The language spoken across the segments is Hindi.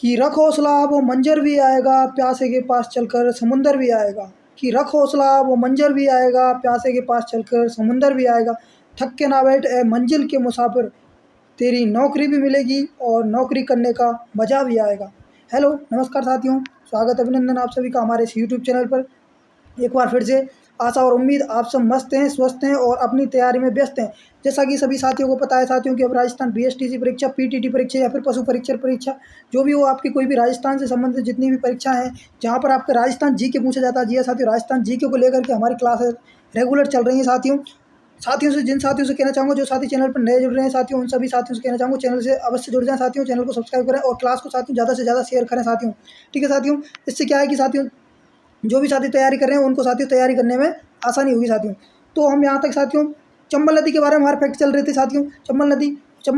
कि रख हौसला वो मंजर भी आएगा, प्यासे के पास चलकर समुंदर भी आएगा। कि रख हौसला वो मंजर भी आएगा, प्यासे के पास चलकर समुंदर भी आएगा। थक के ना बैठ ए मंजिल के मुसाफिर, तेरी नौकरी भी मिलेगी और नौकरी करने का मज़ा भी आएगा। हेलो, नमस्कार साथियों, स्वागत अभिनंदन आप सभी का हमारे इस यूट्यूब चैनल पर। एक बार फिर से आशा और उम्मीद आप सब मस्त हैं, स्वस्थ हैं और अपनी तैयारी में व्यस्त हैं। जैसा कि सभी साथियों को पता है साथियों कि अब राजस्थान बीएसटीसी परीक्षा, पीटीटी परीक्षा या फिर पशु परीक्षण परीक्षा, जो भी हो आपकी कोई भी राजस्थान से संबंधित जितनी भी परीक्षा हैं, जहाँ पर आपका राजस्थान जीके पूछा जाता है। जी हाँ साथियों, राजस्थान जीके को लेकर के हमारी क्लासेस रेगुलर चल रही हैं साथियों। साथियों से जिन साथियों से कहना चाहूँगा, जो साथी चैनल पर नए जुड़ रहे हैं साथियों, उन सभी साथियों से कहना चाहूँगा चैनल से अवश्य जुड़ जाएं साथियों, चैनल को सब्सक्राइब करें और क्लास को साथियों ज़्यादा से ज़्यादा शेयर करें साथियों। ठीक है साथियों, इससे क्या है कि साथियों जो भी साथी तैयारी कर रहे हैं उनको साथियों तैयारी करने में आसानी होगी साथियों। तो हम यहाँ तक साथियों चंबल नदी के बारे में हमारे फैक्ट चल रहे थे साथियों। चंबल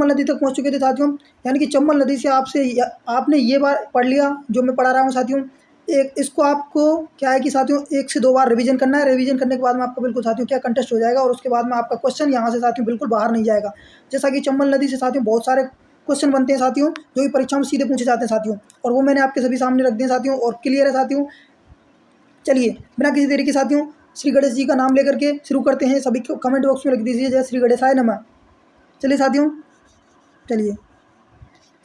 नदी तक पहुँच चुके थे साथियों। यानी कि चंबल नदी से आपने ये बार पढ़ लिया जो मैं पढ़ा रहा हूँ साथियों। एक इसको आपको क्या है कि साथियों 1 से 2 बार रिवीजन करना है। रिवीजन करने के बाद में आपको बिल्कुल साथियों क्या कंटेस्ट हो जाएगा और उसके बाद में आपका क्वेश्चन यहाँ से साथियों बिल्कुल बाहर नहीं जाएगा। जैसा कि चंबल नदी से साथियों बहुत सारे क्वेश्चन बनते हैं साथियों, जो कि परीक्षाओं में सीधे पूछे जाते हैं साथियों, और वो मैंने आपके सभी सामने रख दिए साथियों और क्लियर है साथियों। चलिए बिना किसी देरी के साथियों श्री गणेश जी का नाम लेकर के शुरू करते हैं। सभी को कमेंट बॉक्स में लिख दीजिए जय श्री गणेशाय नमः। चलिए साथियों, चलिए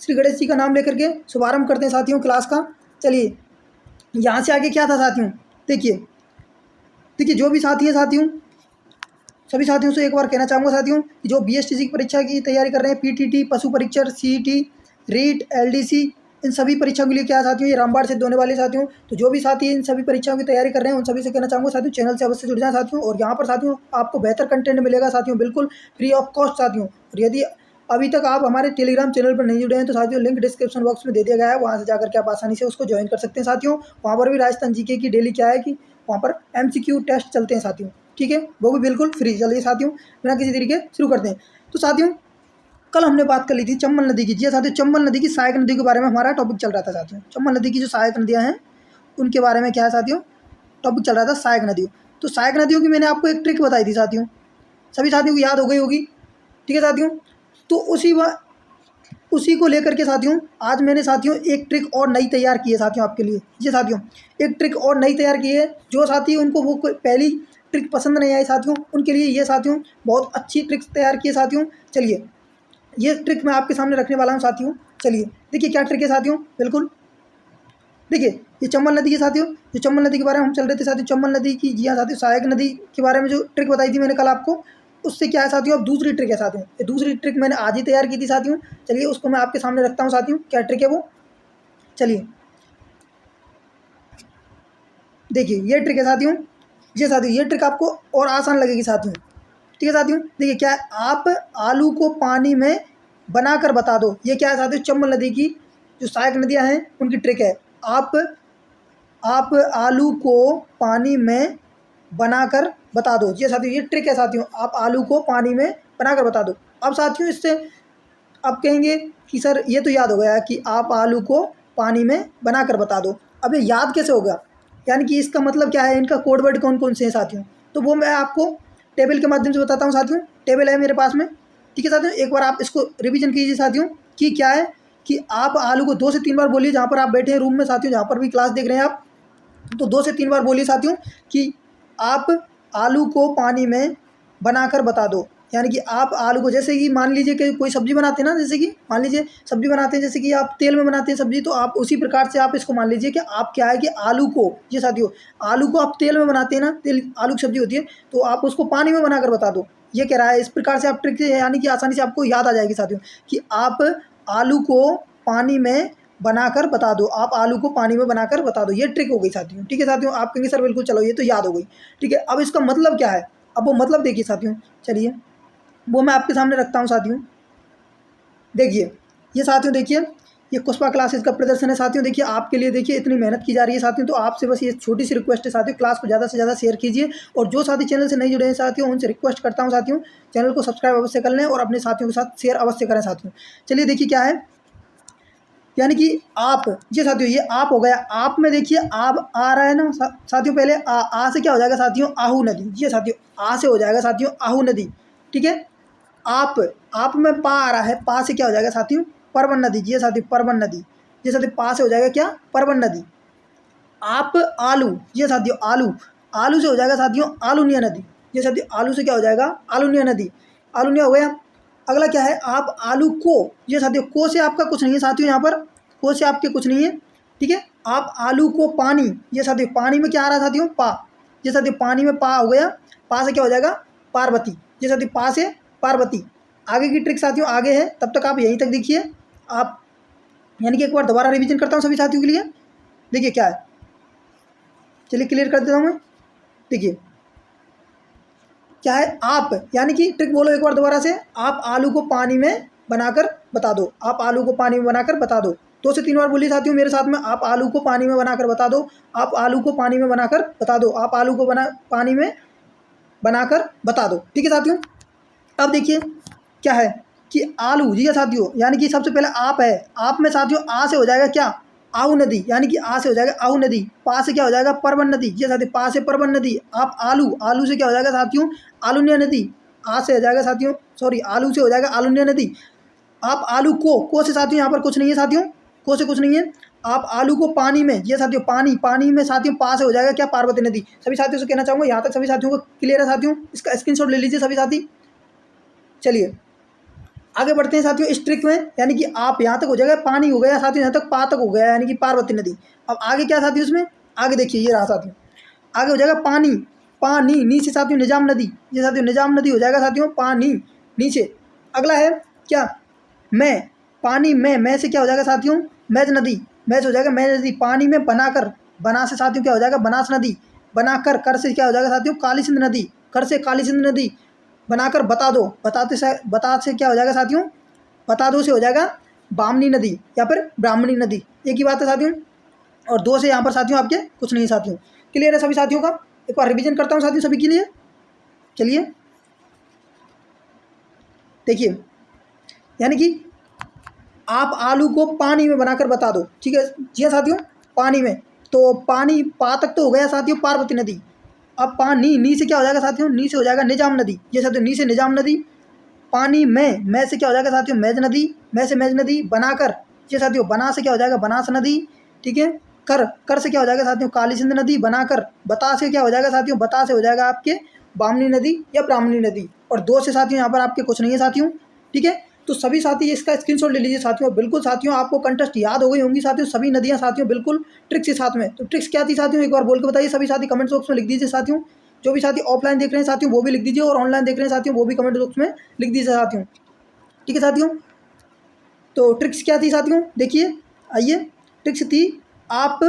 श्री गणेश जी का नाम लेकर के शुभारंभ करते हैं साथियों क्लास का। चलिए यहाँ से आगे क्या था साथियों, देखिए जो भी साथी हैं साथियों, सभी साथियों से एक बार कहना चाहूँगा साथियों कि जो बीएसटीसी की परीक्षा की तैयारी कर रहे हैं, पीटीटी, पशु परीक्षण, सीईटी, रीट, एलडीसी, इन सभी परीक्षाओं के लिए क्या साथियों ये रामबाण सिद्ध होने वाले साथियों। तो जो भी साथी इन सभी परीक्षाओं की तैयारी कर रहे हैं उन सभी से कहना चाहूँगा साथियों चैनल से अवश्य जुड़ जाएं साथियों। और यहाँ पर साथियों आपको बेहतर कंटेंट मिलेगा साथियों, बिल्कुल फ्री ऑफ कॉस्ट साथियों। और यदि अभी तक आप हमारे टेलीग्राम चैनल पर नहीं जुड़े हैं तो साथियों लिंक डिस्क्रिप्शन बॉक्स में दे दिया गया है, वहाँ से जाकर के आप आसानी से उसको ज्वाइन कर सकते हैं साथियों। वहाँ पर भी राजस्थान जीके की डेली क्या है कि वहाँ पर एमसीक्यू टेस्ट चलते हैं साथियों। ठीक है, वो भी बिल्कुल फ्री। चलिए साथियों बिना किसी तरीके शुरू करते हैं। तो साथियों कल हमने बात कर ली थी चंबल नदी की। जी साथियों, चंबल नदी की सहायक नदी के बारे में हमारा टॉपिक चल रहा था साथियों। चंबल नदी की जो सहायक नदियाँ हैं उनके बारे में क्या है साथियों टॉपिक चल रहा था, सहायक नदियों। तो सहायक नदियों की मैंने आपको एक ट्रिक बताई थी साथियों, सभी साथियों को याद हो गई होगी। ठीक है साथियों, तो उसी को लेकर के साथियों आज मैंने साथियों एक ट्रिक और नई तैयार की है साथियों आपके लिए। जी साथियों, एक ट्रिक और नई तैयार की है। जो साथी उनको वो पहली ट्रिक पसंद नहीं आई साथियों, उनके लिए ये साथियों बहुत अच्छी ट्रिक्स तैयार की है साथियों। चलिए ये ट्रिक मैं आपके सामने रखने वाला हूँ साथियों। चलिए देखिए क्या ट्रिक है साथियों, बिल्कुल देखिए ये चंबल नदी के साथियों, जो चंबल नदी के बारे में हम चल रहे थे साथियों, चंबल नदी की जी हाँ साथियों सहायक नदी के बारे में जो ट्रिक बताई थी मैंने कल आपको, उससे क्या है साथियों अब दूसरी ट्रिक है साथियों। ये दूसरी ट्रिक मैंने आज ही तैयार की थी साथियों। चलिए उसको मैं आपके सामने रखता हूँ साथियों, क्या ट्रिक है वो। चलिए देखिए ये ट्रिक है साथियों। ये साथियों ये ट्रिक आपको और आसान लगेगी साथियों। ठीक है साथियों, देखिए क्या है, आप आलू को पानी में बनाकर बता दो। ये क्या है साथियों चंबल नदी की जो सहायक नदियाँ हैं उनकी ट्रिक है। आप आलू को पानी में बनाकर बता दो। ये साथियों ये ट्रिक है साथियों, आप आलू को पानी में बनाकर बता दो। अब साथियों इससे आप कहेंगे कि सर ये तो याद हो गया कि आप आलू को पानी में बनाकर बता दो। अब ये याद कैसे होगा, यानी कि इसका मतलब क्या है, इनका कोड वर्ड कौन कौन से हैं साथियों, तो वो मैं आपको टेबल के माध्यम से बताता हूँ साथियों। टेबल है मेरे पास में। ठीक है साथियों, एक बार आप इसको रिवीजन कीजिए साथियों कि क्या है कि आप आलू को 2 से 3 बार बोलिए। जहाँ पर आप बैठे हैं रूम में साथियों, जहाँ पर भी क्लास देख रहे हैं आप, तो 2 से 3 बार बोलिए साथियों कि आप आलू को पानी में बनाकर बता दो। यानी कि आप आलू को, जैसे कि मान लीजिए कि कोई सब्जी बनाते हैं ना, जैसे कि मान लीजिए सब्जी बनाते हैं, जैसे कि आप तेल में बनाते हैं सब्जी, तो आप उसी प्रकार से आप इसको मान लीजिए कि आप क्या है कि आलू को, ये साथियों आलू को आप तेल में बनाते हैं ना, तेल आलू की सब्जी होती है, तो आप उसको पानी में बनाकर बता दो। ये कह रहा है, इस प्रकार से आप ट्रिक से यानी कि आसानी से आपको याद आ जाएगी साथियों कि आप आलू को पानी में बनाकर बता दो। आप आलू को पानी में बनाकर बता दो, ये ट्रिक हो गई साथियों। ठीक है साथियों, आप कहेंगे सर बिल्कुल चलो ये तो याद हो गई। ठीक है, अब इसका मतलब क्या है, अब वो मतलब देखिए साथियों। चलिए वो मैं आपके सामने रखता हूँ साथियों। देखिए ये साथियों, देखिए ये कुशवा क्लासेस का प्रदर्शन है साथियों। देखिए आपके लिए देखिए इतनी मेहनत की जा रही है साथियों, तो आपसे बस ये छोटी सी रिक्वेस्ट है साथियों, क्लास को ज़्यादा से ज़्यादा शेयर कीजिए। और जो साथी चैनल से नहीं जुड़े हैं साथियों, उनसे रिक्वेस्ट करता हूँ साथियों चैनल को सब्सक्राइब अवश्य कर लें और अपने साथियों के साथ शेयर अवश्य करें साथियों। चलिए देखिए क्या है, यानी कि आप, ये साथियों ये आप हो गया। आप में देखिए आप आ रहा है ना साथियों, पहले आ से क्या हो जाएगा साथियों आहू नदी। ये साथियों आ से हो जाएगा साथियों आहू नदी। ठीक है, आप में पा आ रहा है, पा से क्या हो जाएगा साथियों परवन नदी। ये साथियों परवन नदी। ये साथियों पा से हो जाएगा क्या, परवन नदी। आप आलू, ये साथियों आलू, आलू से हो जाएगा साथियों आलूनिया नदी। ये साथियों आलू से क्या हो जाएगा, आलूनिया नदी। आलूनिया हो गया। अगला क्या है, आप आलू को, ये साथियों को से आपका कुछ नहीं है साथियों, यहाँ पर को से आपके कुछ नहीं है, ठीक है। आप आलू को पानी, ये साथियों पानी में क्या आ रहा है साथियों, पा, ये साथियों पानी में पा हो गया, पा से क्या हो जाएगा, पार्वती। ये साथियों पा से पार्वती। आगे की ट्रिक साथियों आगे है, तब तक आप यहीं तक देखिए आप, यानी कि एक बार दोबारा रिवीजन करता हूँ सभी साथियों के लिए। देखिए क्या है, चलिए क्लियर कर देता हूँ मैं। देखिए क्या है, आप, यानी कि ट्रिक बोलो एक बार दोबारा से, आप आलू को पानी में बनाकर बता दो, आप आलू को पानी में बनाकर बता दो। 2 से 3 बार बोलिए साथियों मेरे साथ में, आप आलू को पानी में बनाकर बता दो, आप आलू को पानी में बनाकर बता दो, आप आलू को पानी में बनाकर बता दो, ठीक है साथियों। अब देखिए क्या है कि आलू, जी साथियों, यानी कि सबसे पहले आप है, आप में साथियों आ से हो जाएगा क्या, आहू नदी, यानी कि आ से हो जाएगा आहू नदी। पा से क्या हो जाएगा, परवन नदी। ये साथियों पा से परवन नदी। आप आलू, आलू से क्या हो जाएगा साथियों, आलूनिया नदी। आ से हो जाएगा साथियों, सॉरी आलू से हो जाएगा आलूनिया नदी। आप आलू को से साथियों यहाँ पर कुछ नहीं है साथियों, को से कुछ नहीं है। आप आलू को पानी में, ये साथियों पानी, पानी में साथियों पा से हो जाएगा क्या, पार्वती नदी। सभी साथियों से कहना चाहूँगा, यहाँ तक सभी साथियों को क्लियर है साथियों, इसका स्क्रीनशॉट ले लीजिए सभी साथी। चलिए आगे बढ़ते हैं साथियों इस ट्रिक में, यानी कि आप यहाँ तक हो जाएगा, पानी हो गया साथियों, यहाँ तक पा तक हो गया, यानी कि पार्वती नदी। अब आगे क्या साथियों इसमें, आगे देखिए ये रहा साथियों, आगे हो जाएगा पानी, पानी, नी से साथियों निजाम नदी। ये साथियों निजाम नदी हो जाएगा साथियों, पानी, नी से। अगला है क्या, मैं, पानी में, मैं से क्या हो जाएगा साथियों, मैज नदी। मैज हो जाएगा मैज नदी। पानी में बनाकर, बना से साथियों क्या हो जाएगा, बनास नदी। बनाकर, कर से क्या हो जाएगा साथियों, काली सिंध नदी। कर से काली सिंध नदी। बनाकर बता दो, बताते से, बता से क्या हो जाएगा साथियों, बता दो से हो जाएगा बामनी नदी या फिर ब्राह्मणी नदी। एक ही बात है साथियों। और 2 से यहाँ पर साथियों आपके कुछ नहीं साथियों। क्लियर है सभी साथियों का, एक बार रिवीजन करता हूँ साथियों सभी के लिए। चलिए देखिए, यानी कि आप आलू को पानी में बनाकर बता दो, ठीक है जी हाँ साथियों, पानी में। तो पानी, पा तक तो हो गया साथियों पार्वती नदी। अब पानी, नी से क्या हो जाएगा साथियों, नी से हो जाएगा निजाम नदी। ये साथियों नी से निजाम नदी। पानी में, मैं से क्या हो जाएगा साथियों, मैज नदी। मैं से मैज नदी। बनाकर, ये साथियों बना से क्या हो जाएगा, बनास नदी, ठीक है। कर, कर से क्या हो जाएगा साथियों, काली सिंध नदी। बनाकर, बता से क्या हो जाएगा साथियों, बता से हो जाएगा आपके बामनी नदी या ब्राह्मणी नदी। और 2 से साथियों यहाँ पर आपके कुछ नहीं है साथियों, ठीक है। तो सभी साथी इसका स्क्रीनशॉट ले लीजिए साथियों। बिल्कुल साथियों आपको कंटेस्ट याद हो गई होंगी साथियों, सभी नदियाँ साथियों बिल्कुल ट्रिक्स के साथ में। तो ट्रिक्स क्या थी साथियों, एक बार बोल के बताइए सभी साथी, कमेंट बॉक्स में लिख दीजिए साथियों। जो भी साथी ऑफलाइन देख रहे हैं साथियों वो भी लिख दीजिए, और ऑनलाइन देख रहे हैं साथियों वो भी कमेंट बॉक्स में लिख दीजिए साथियों, ठीक है साथियों। तो ट्रिक्स क्या थी साथियों, देखिए आइए। ट्रिक्स थी, आप,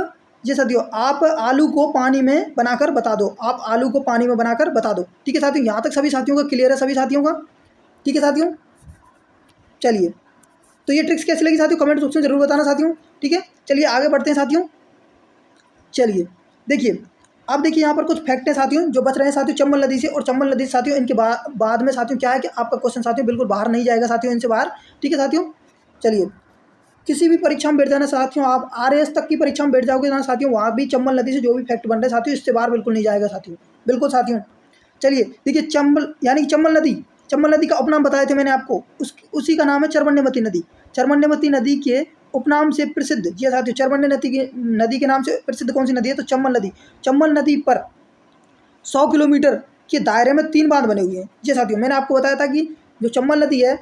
ये साथियों आप आलू को पानी में बनाकर बता दो, आप आलू को पानी में बनाकर बता दो, ठीक है साथियों। यहाँ तक सभी साथियों का क्लियर है, सभी साथियों का, ठीक है साथियों। चलिए, तो ये ट्रिक्स कैसी लगी साथियों, कमेंट बॉक्स में जरूर बताना साथियों, ठीक है। चलिए आगे बढ़ते हैं साथियों। चलिए देखिए, अब देखिए यहाँ पर कुछ फैक्ट है साथियों जो बच रहे हैं साथियों चंबल नदी से। और चंबल नदी से साथियों इनके बाद में साथियों क्या है कि आपका क्वेश्चन साथियों बिल्कुल बाहर नहीं जाएगा साथियों, इनसे बाहर, ठीक है साथियों। चलिए, किसी भी परीक्षा में बैठ जाना साथियों, आप RAS तक की परीक्षा में बैठ जाओगे ना साथियों, वहाँ भी चंबल नदी से जो भी फैक्ट बन रहे हैं साथियों, इससे बाहर बिल्कुल नहीं जाएगा साथियों, बिल्कुल साथियों। चलिए देखिए, चंबल यानी कि चंबल नदी, चंबल नदी का उपनाम बताए थे मैंने आपको, उसी का नाम है चरमन्यवती नदी। चरमन्यवती नदी के उपनाम से प्रसिद्ध, ये साथियों चरमन्य नदी के नाम से प्रसिद्ध कौन सी नदी है, तो चंबल नदी। चंबल नदी पर 100 किलोमीटर के दायरे में 3 बांध बने हुए हैं। ये साथियों मैंने आपको बताया था कि जो चंबल नदी है,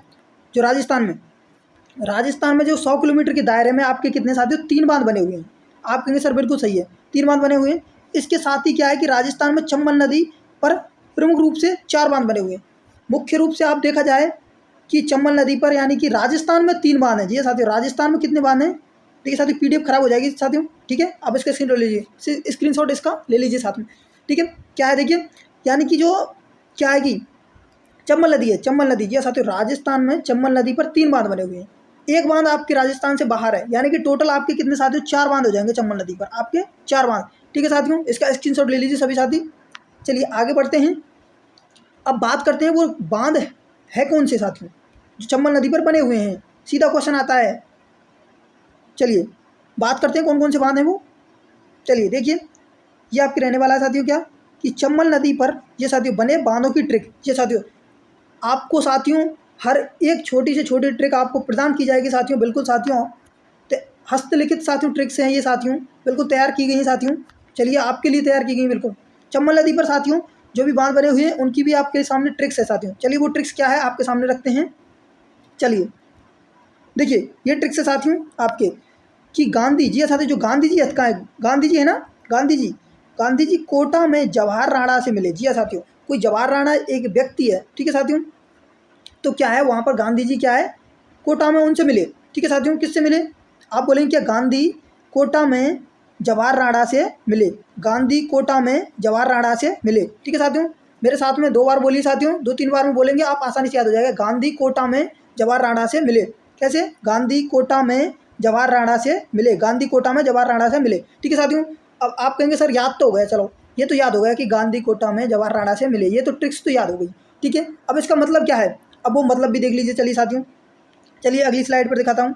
जो राजस्थान में जो 100 किलोमीटर के दायरे में आपके कितने साथियों, 3 बांध बने हुए हैं। आप कहेंगे सर बिल्कुल सही है, 3 बांध बने हुए हैं। इसके साथ ही क्या है कि राजस्थान में चंबल नदी पर प्रमुख रूप से 4 बांध बने हुए हैं। मुख्य रूप से आप देखा जाए कि चंबल नदी पर, यानी कि राजस्थान में 3 बांध हैं। जी साथियों, राजस्थान में कितने बांध हैं, ठीक है साथियों, PDF खराब हो जाएगी साथियों, ठीक है। आप इसका स्क्रीनशॉट इसका ले लीजिए साथ में, ठीक है। क्या है देखिए, यानी कि जो क्या है कि चंबल नदी है, चंबल नदी, ये साथियों राजस्थान में चंबल नदी पर 3 बांध बने हुए हैं। एक बांध आपके राजस्थान से बाहर है, यानी कि टोटल आपके कितने साथियों, 4 बांध हो जाएंगे चंबल नदी पर, आपके 4 बांध, ठीक है साथियों। इसका स्क्रीनशॉट ले लीजिए सभी साथी। चलिए आगे बढ़ते हैं। अब बात करते हैं वो बांध है कौन से साथियों जो चंबल नदी पर बने हुए हैं, सीधा क्वेश्चन आता है। चलिए बात करते हैं कौन कौन से बांध हैं वो। चलिए देखिए, ये आपके रहने वाला है साथियों क्या, कि चंबल नदी पर ये साथियों बने बांधों की ट्रिक। ये साथियों आपको साथियों हर एक छोटी से छोटी ट्रिक आपको प्रदान की जाएगी साथियों, बिल्कुल साथियों। तो हस्तलिखित साथियों ट्रिक्स हैं ये साथियों, बिल्कुल तैयार की गई हैं साथियों। चलिए आपके लिए तैयार की गई बिल्कुल। चंबल नदी पर साथियों जो भी बांध बने हुए हैं उनकी भी आपके सामने ट्रिक्स है साथियों। चलिए वो ट्रिक्स क्या है आपके सामने रखते हैं। चलिए देखिए ये ट्रिक्स है साथियों आपके कि गांधी जी है साथियों, जो गांधी जी हत्या है, गांधी जी है ना, गांधी जी कोटा में जवाहर राणा से मिले। जी हाँ साथियों, कोई जवाहर राणा एक व्यक्ति है, ठीक है साथियों। तो क्या है वहाँ पर गांधी जी क्या है कोटा में उनसे मिले, ठीक है साथियों। किससे मिले? आप बोलेंगे क्या गांधी कोटा में जवाहर राणा से मिले, गांधी कोटा में जवाहर राणा से मिले, ठीक है साथियों। मेरे साथ में 2 बार बोलिए साथियों, 2-3 बार में बोलेंगे आप आसानी से याद हो जाएगा। गांधी कोटा में जवाहर राणा से मिले, कैसे? गांधी कोटा में जवाहर राणा से मिले, गांधी कोटा में जवाहर राणा से मिले, ठीक है साथियों। अब आप कहेंगे सर याद तो हो गया, चलो ये तो याद हो गया कि गांधी कोटा में जवाहर राणा से मिले, ये तो ट्रिक्स तो याद हो गई, ठीक है। अब इसका मतलब क्या है, अब वो मतलब भी देख लीजिए। चलिए साथियों, चलिए अगली स्लाइड पर दिखाता हूँ।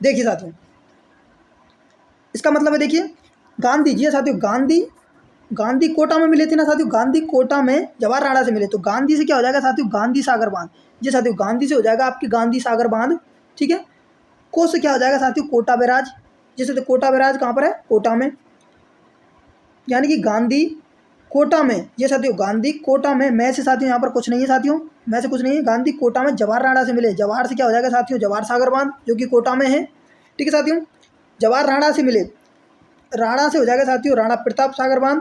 देखिए साथियों इसका मतलब है, देखिए गांधी जी साथियों, गांधी कोटा में मिले थे ना साथियों, गांधी कोटा में जवाहर राणा से मिले। तो गांधी से क्या हो जाएगा साथियों, गांधी सागर बांध। जी साथियों, गांधी से हो जाएगा आपकी गांधी सागर बांध, ठीक है। को से क्या हो जाएगा साथियों, कोटा बैराज। जैसे तो कोटा बैराज कहाँ पर है, कोटा में, यानी कि गांधी कोटा में, ये साथियों गांधी कोटा में, मैं से साथियों यहाँ पर कुछ नहीं है साथियों, मैं से कुछ नहीं है। गांधी कोटा में जवाहर राणा से मिले, जवाहर से क्या हो जाएगा साथियों, जवाहर सागर बांध जो कि कोटा में है, ठीक है साथियों। जवाहर राणा से मिले, राणा से हो जाएगा साथियों राणा प्रताप सागर बांध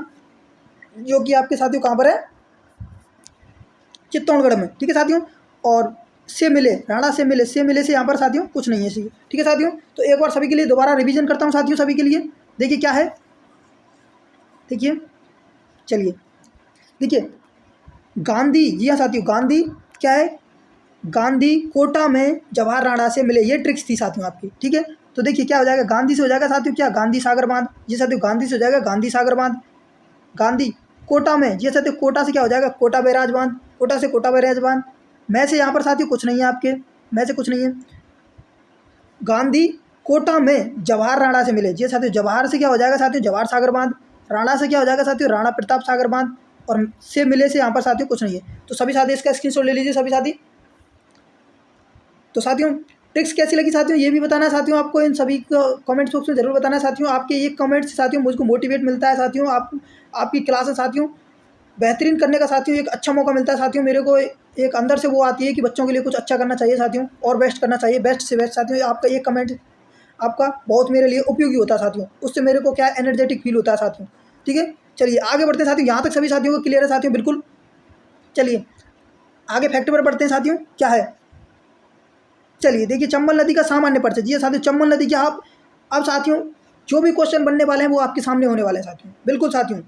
जो कि आपके साथियों कहाँ पर है, चित्तौड़गढ़ में, ठीक है साथियों। और से मिले, राणा से मिले, से मिले से यहाँ पर साथियों कुछ नहीं है, ठीक है साथियों। तो एक बार सभी के लिए दोबारा रिवीजन करता हूँ साथियों, सभी के लिए देखिए क्या है, देखिए चलिए देखिए गांधी, जी हाँ साथियों, गांधी क्या है, गांधी कोटा में जवाहर राणा से मिले, ये ट्रिक्स थी साथियों आपकी, ठीक है। तो देखिए क्या हो जाएगा, गांधी से हो जाएगा साथियों क्या, गांधी सागर बांध। जी साथियों, गांधी से हो जाएगा गांधी सागर बांध। गांधी कोटा में, जी साथियों कोटा से क्या हो जाएगा, कोटा बैराज बांध, कोटा से कोटा बैराज बांध। मैं से यहाँ पर साथियों कुछ नहीं है आपके, मैं से कुछ नहीं है। गांधी कोटा में जवाहर राणा से मिले, जी साथियों जवाहर से क्या हो जाएगा साथियों, जवाहर सागर बांध। राणा से क्या हो जाएगा साथियों, राणा प्रताप सागर बांध। और से मिले से यहाँ पर साथियों कुछ नहीं है। तो सभी साथी इसका स्क्रीनशॉट ले लीजिए सभी साथी। तो साथियों ट्रिक्स कैसी लगी साथियों ये भी बताना है साथियों आपको, इन सभी को कमेंट बॉक्स में जरूर बताना है साथियों। आपके एक कमेंट से साथियों मुझको मोटिवेट मिलता है साथियों, आपकी क्लास है साथियों बेहतरीन करने का साथियों एक अच्छा मौका मिलता है साथियों। मेरे को एक अंदर से वो आती है कि बच्चों के लिए कुछ अच्छा करना चाहिए साथियों, और बेस्ट करना चाहिए, बेस्ट से बेस्ट साथियों। आपका एक कमेंट आपका बहुत मेरे लिए उपयोगी होता है साथियों, उससे मेरे को क्या एनर्जेटिक फील होता है साथियों, ठीक है। चलिए आगे बढ़ते हैं साथियों, यहाँ तक सभी साथियों को क्लियर है साथियों, बिल्कुल। चलिए आगे फैक्ट पर बढ़ते हैं साथियों, क्या है, चलिए देखिए चंबल नदी का सामान्य परिचय। जी साथियों, चंबल नदी क्या, आप अब साथियों जो भी क्वेश्चन बनने वाले हैं वो आपके सामने होने वाले हैं साथियों, बिल्कुल साथियों।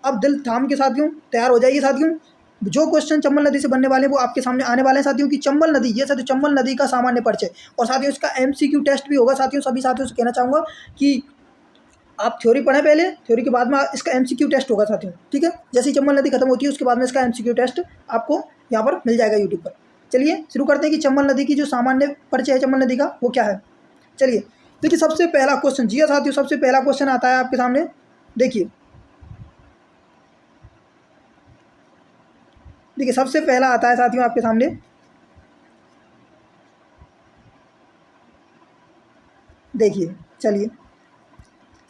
अब दिल थाम के साथियों तैयार हो जाइए साथियों, जो क्वेश्चन चंबल नदी से बनने वाले हैं वो आपके सामने आने वाले हैं साथियों। कि चंबल नदी, ये साथियों चंबल नदी का सामान्य परिचय, और साथियों इसका MCQ टेस्ट भी होगा साथियों। सभी साथियों से कहना चाहूँगा कि आप थ्योरी पढ़ें पहले, थ्योरी के बाद में इसका MCQ टेस्ट होगा साथियों, ठीक है। जैसे ही चंबल नदी खत्म होती है उसके बाद में इसका MCQ टेस्ट आपको यहाँ पर मिल जाएगा यूट्यूब पर। चलिए शुरू करते हैं कि चंबल नदी की जो सामान्य परिचय है चंबल नदी का वो क्या है। चलिए देखिए सबसे पहला क्वेश्चन, जी हाँ साथियों सबसे पहला क्वेश्चन आता है आपके सामने, देखिए देखिए सबसे पहला आता है साथियों आपके सामने, देखिए चलिए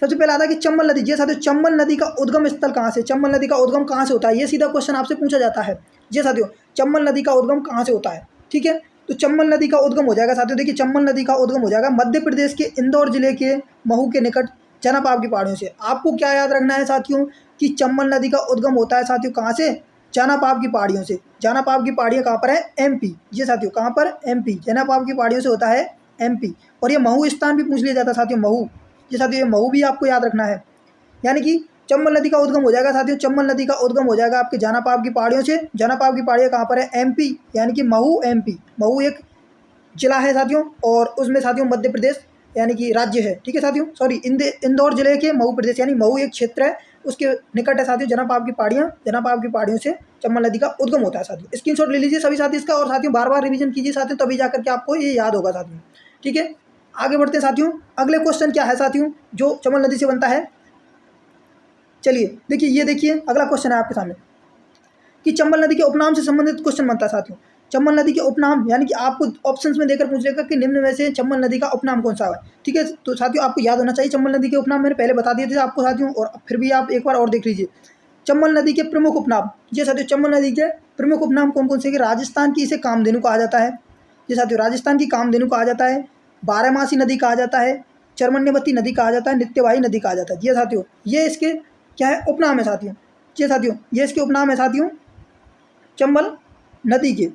सबसे पहला आता है कि चंबल नदी, जी साथियों चंबल नदी का उद्गम स्थल कहाँ से, चंबल नदी का उद्गम कहाँ से होता है, ये सीधा क्वेश्चन आपसे पूछा जाता है। जी साथियों चंबल नदी का उद्गम कहाँ से होता है, ठीक है। तो चंबल नदी का उद्गम हो जाएगा साथियों, देखिए चंबल नदी का उद्गम हो जाएगा मध्य प्रदेश के इंदौर जिले के महू के निकट जनापाव की पहाड़ियों से। आपको क्या याद रखना है साथियों कि चंबल नदी का उद्गम होता है साथियों कहाँ से, जनापाव की पहाड़ियों से। जनापाव की पहाड़ियाँ कहाँ पर है, MP। जी साथियों कहाँ पर, MP। जनापाव की पहाड़ियों से होता है MP। और ये महू स्थान भी पूछ लिया जाता है साथियों, महू। ये साथियों ये महू भी आपको याद रखना है, यानी कि चंबल नदी का उद्गम हो जाएगा साथियों, चंबल नदी का उद्गम हो जाएगा आपके जनापाव की पहाड़ियों से। जनापाव की पहाड़ियाँ कहाँ पर है, MP, यानी कि महू MP। महू एक जिला है साथियों, और उसमें साथियों मध्य प्रदेश यानी कि राज्य है, ठीक है साथियों। सॉरी इंदौर जिले के महू प्रदेश, यानी महू एक क्षेत्र है, उसके निकट है साथियों जनापाव की पहाड़ियाँ। जनापाव की पहाड़ियों से चंबल नदी का उद्गम होता है साथियों। स्क्रीनशॉट ले लीजिए सभी साथी इसका, और साथियों बार बार रिवीजन कीजिए साथियों, तभी जाकर के आपको ये याद होगा साथियों, ठीक है। आगे बढ़ते हैं साथियों, अगले क्वेश्चन क्या है साथियों जो चंबल नदी से बनता है। चलिए देखिए, ये देखिए अगला क्वेश्चन है आपके सामने कि चंबल नदी के उपनाम से संबंधित क्वेश्चन बनता है साथियों। चंबल नदी के उपनाम, यानी कि आपको ऑप्शंस में देकर पूछ लेगा कि निम्न में से चंबल नदी का उपनाम कौन सा है। ठीक है, तो साथियों आपको याद होना चाहिए चंबल नदी के उपनाम, मैंने पहले बता दिए थे आपको साथियों, और फिर भी आप एक बार और देख लीजिए। चंबल नदी के प्रमुख उपनाम, ये साथियों चंबल नदी के प्रमुख उपनाम कौन कौन से, कि राजस्थान की इसे कामधेनु कहा जाता है, ये साथियों राजस्थान की कामधेनु कहा जाता है, बारहमासी नदी कहा जाता है, चरमन्यवती नदी कहा जाता है, नित्यवाही नदी कहा जाता है। ये साथियों ये इसके क्या है, उपनाम है साथियों। ये साथियों ये इसके उपनाम है साथियों चंबल नदी के।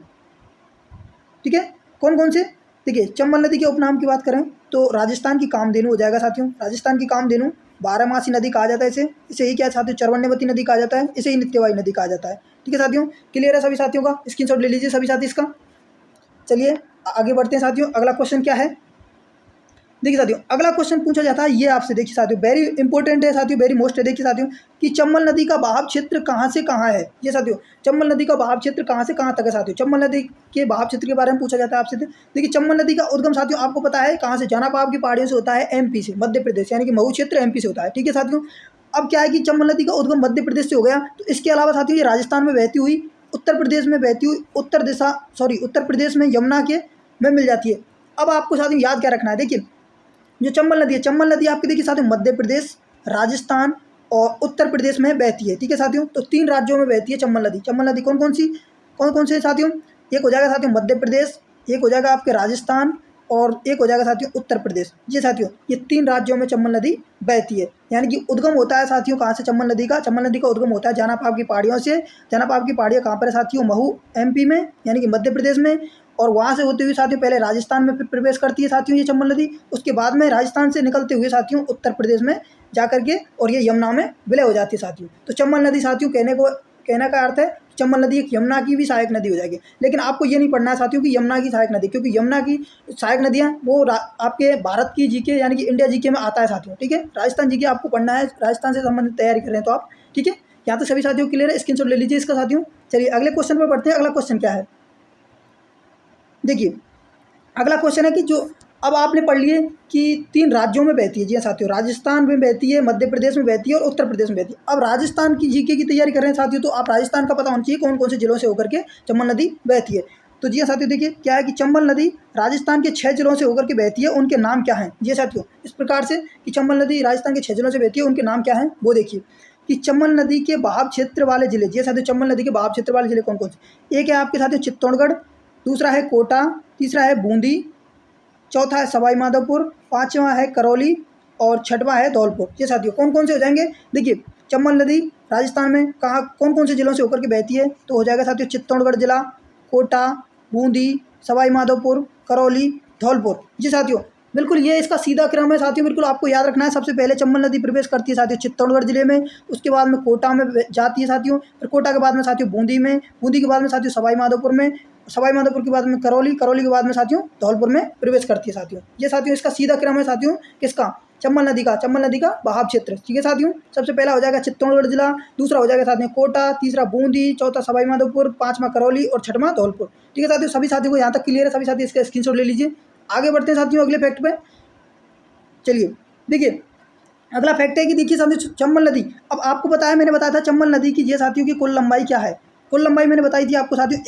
ठीक है, कौन कौन से, देखिए चंबल नदी के उपनाम की बात करें तो राजस्थान की कामधेनु हो जाएगा साथियों, राजस्थान की कामधेनु, बारहमासी नदी कहा जाता है इसे ही क्या है साथियों, चरवन्यवती नदी कहा जाता है, इसे ही नित्यवाही नदी कहा जाता है। ठीक है साथियों, क्लियर है सभी साथियों का, स्क्रीनशॉट ले लीजिए सभी साथी इसका। चलिए आगे बढ़ते हैं साथियों, अगला क्वेश्चन क्या है, देखिए साथियों अगला क्वेश्चन पूछा जाता है ये आपसे, देखिए साथियों वेरी इंपॉर्टेंट है साथियों, वेरी मोस्ट है। देखिए साथियों कि चंबल नदी का बहाव क्षेत्र कहाँ से कहाँ है, ये साथियों चंबल नदी का बहाव क्षेत्र कहाँ से कहाँ तक है साथियों, चंबल नदी के बहाव क्षेत्र के बारे में पूछा जाता है आपसे। देखिए चंबल नदी का उद्गम साथियों आपको पता है कहाँ से, जनापाव की पहाड़ियों से होता है, एमपी से, मध्य प्रदेश, यानी कि महू क्षेत्र एमपी से होता है। ठीक है साथियों, अब क्या है कि चंबल नदी का उद्गम मध्य प्रदेश से हो गया, तो इसके अलावा साथियों ये राजस्थान में बहती हुई उत्तर प्रदेश में बहती हुई उत्तर प्रदेश में यमुना के में मिल जाती है। अब आपको साथियों याद क्या रखना है, देखिए जो चंबल नदी है, चंबल नदी आपकी देखिए साथियों मध्य प्रदेश, राजस्थान और उत्तर प्रदेश में बहती है। ठीक है साथियों, तो 3 राज्यों में बहती है चंबल नदी। चंबल नदी कौन कौन से साथियों, एक हो जाएगा साथियों मध्य प्रदेश, एक हो जाएगा आपके राजस्थान, और एक हो जाएगा साथियों उत्तर प्रदेश। ये साथियों ये 3 राज्यों में चंबल नदी बहती है, यानी कि उद्गम होता है साथियों कहाँ से चंबल नदी का, चंबल नदी का उद्गम होता है जनापाव की पहाड़ियों से। जनापाव की पहाड़ियाँ कहाँ पर है साथियों, महू एमपी में, यानी कि मध्य प्रदेश में, और वहाँ से होते हुए साथियों पहले राजस्थान में फिर प्रवेश करती है साथियों ये चंबल नदी, उसके बाद में राजस्थान से निकलते हुए साथियों उत्तर प्रदेश में जा करके और ये यमुना में विलय हो जाती है साथियों। तो चंबल नदी साथियों कहने का अर्थ है चंबल नदी एक यमुना की भी सहायक नदी हो जाएगी। लेकिन आपको ये नहीं पढ़ना है साथियों कि यमुना की सहायक नदी, क्योंकि यमुना की सहायक नदियाँ वो आपके भारत की जीके यानी कि इंडिया जीके में आता है साथियों। ठीक है, राजस्थान जीके आपको पढ़ना है, राजस्थान से संबंधित तैयारी कर रहे हैं तो आप। ठीक है, यहाँ तक सभी साथियों क्लियर है, स्क्रीनशॉट ले लीजिए इसका साथियों। चलिए अगले क्वेश्चन पर बढ़ते हैं। अगला क्वेश्चन क्या है, देखिए अगला क्वेश्चन है कि जो अब आपने पढ़ लिए कि 3 राज्यों में बहती है, जी हाँ साथियों, राजस्थान में बहती है, मध्य प्रदेश में बहती है और उत्तर प्रदेश में बहती है। अब राजस्थान की जीके की तैयारी कर रहे हैं साथियों, तो आप राजस्थान का पता होना चाहिए कौन कौन से जिलों से होकर के चंबल नदी बहती है। तो जी हाँ साथियों, देखिए क्या है कि चंबल नदी राजस्थान के 6 जिलों से होकर के बहती है, उनके नाम क्या हैं। जी साथियों, इस प्रकार से कि चंबल नदी राजस्थान के 6 जिलों से बहती है, उनके नाम क्या हैं वो देखिए कि चंबल नदी के बहाव क्षेत्र वाले जिले, जी साथियों चंबल नदी के बहाव क्षेत्र वाले जिले कौन कौन से, एक है आपके साथियों चित्तौड़गढ़, दूसरा है कोटा, तीसरा है बूंदी, चौथा है सवाई माधोपुर, 5वां है करौली और 6वां है धौलपुर। ये साथियों कौन कौन से हो जाएंगे, देखिए चंबल नदी राजस्थान में कहाँ कौन कौन से जिलों से होकर के बहती है, तो हो जाएगा साथियों चित्तौड़गढ़ जिला, कोटा, बूंदी, सवाई माधोपुर, करौली, धौलपुर। जी साथियों बिल्कुल ये इसका सीधा क्रम है साथियों, बिल्कुल आपको याद रखना है। सबसे पहले चंबल नदी प्रवेश करती है साथियों चित्तौड़गढ़ जिले में, उसके बाद में कोटा में जाती है साथियों, फिर कोटा के बाद में साथियों बूंदी में, बूंदी के बाद में साथियों सवाई माधोपुर में, सवाई माधोपुर के बाद में करौली, करौली के बाद में साथियों धौलपुर में प्रवेश करती है साथियों। ये साथियों इसका सीधा क्रम है साथियों किसका, चंबल नदी का बहाव क्षेत्र। ठीक है साथियों, सबसे पहला हो जाएगा चित्तौड़गढ़ जिला, दूसरा हो जाएगा साथियों कोटा, तीसरा बूंदी, चौथा सवाई माधोपुर, 5वां करौली और 6वां धौलपुर। ठीक है साथियों, सभी साथियों को यहाँ तक क्लियर है, सभी साथी इसका स्क्रीनशॉट ले लीजिए। आगे बढ़ते हैं साथियों अगले फैक्ट पे। चलिए देखिए अगला फैक्ट है कि देखिए साथियों चंबल नदी, अब आपको बताया मैंने बताया था चंबल नदी की ये साथियों की कुल लंबाई क्या है, कुल लंबाई मैंने बताई थी आपको साथियों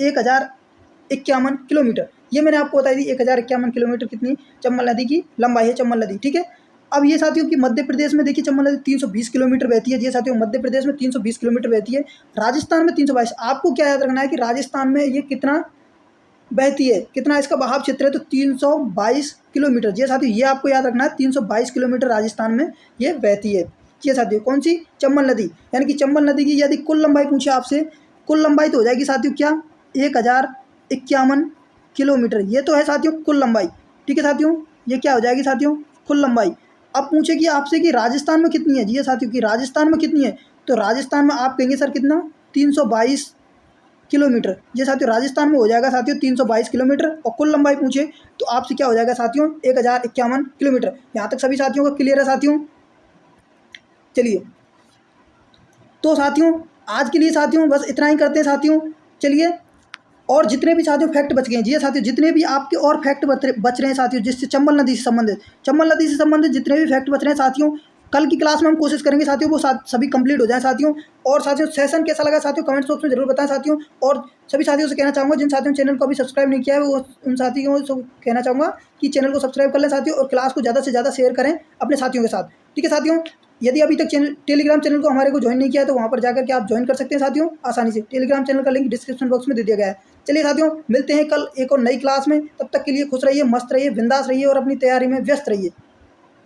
1051 किलोमीटर। ये मैंने आपको बताई थी 1051 किलोमीटर कितनी चंबल नदी की लंबाई है चंबल नदी। ठीक है, अब ये साथियों की मध्य प्रदेश में देखिए चंबल नदी 320 किलोमीटर बहती है। ये साथियों मध्य प्रदेश में 320 किलोमीटर बहती है, राजस्थान में 322। आपको क्या याद रखना है कि राजस्थान में ये कितना बहती है, कितना इसका बहाव क्षेत्र है, तो 322 किलोमीटर। ये साथियों ये आपको याद रखना है, 322 किलोमीटर राजस्थान में ये बहती है। ये साथियों कौन सी, चंबल नदी, यानी कि चंबल नदी की यदि कुल लंबाई पूछे आपसे, कुल लंबाई तो हो जाएगी साथियों क्या 1051 किलोमीटर। ये तो है साथियों कुल लंबाई। ठीक है साथियों, ये क्या हो जाएगी साथियों कुल लंबाई। अब पूछे कि आपसे कि राजस्थान में कितनी है, जी साथियों की राजस्थान में कितनी है, तो राजस्थान में आप कहेंगे सर कितना 322 किलोमीटर। ये साथियों राजस्थान में हो जाएगा साथियों 322 किलोमीटर, और कुल लंबाई पूछे तो आपसे क्या हो जाएगा साथियों 1051 किलोमीटर। यहाँ तक सभी साथियों का क्लियर है साथियों। चलिए तो साथियों आज के लिए साथियों बस इतना ही करते हैं साथियों। चलिए और जितने भी साथियों फैक्ट बच गए हैं, जी साथियों जितने भी आपके और फैक्ट बच रहे हैं साथियों जिससे चंबल नदी से संबंधित जितने भी फैक्ट बच रहे हैं साथियों, कल की क्लास में हम कोशिश करेंगे साथियों वो सभी कंप्लीट हो जाए साथियों। और साथियों सेशन कैसा लगा साथियों कमेंट बॉक्स में जरूर बताएं साथियों। और सभी साथियों से कहना चाहूँगा जिन साथियों ने चैनल को अभी सब्सक्राइब नहीं किया है वो उन साथियों से कहना चाहूँगा कि चैनल को सब्सक्राइब कर लें साथियों और क्लास को ज़्यादा से ज़्यादा शेयर करें अपने साथियों के साथ। ठीक है साथियों, यदि अभी तक टेलीग्राम चैनल को हमारे को ज्वाइन नहीं किया है तो वहाँ पर जाकर के आप ज्वाइन कर सकते हैं साथियों आसानी से। टेलीग्राम चैनल का लिंक डिस्क्रिप्शन बॉक्स में दे दिया गया है। चलिए साथियों मिलते हैं कल एक और नई क्लास में, तब तक के लिए खुश रहिए, मस्त रहिए, बिंदास रहिए और अपनी तैयारी में व्यस्त रहिए।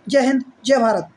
जय हिंद, जय भारत।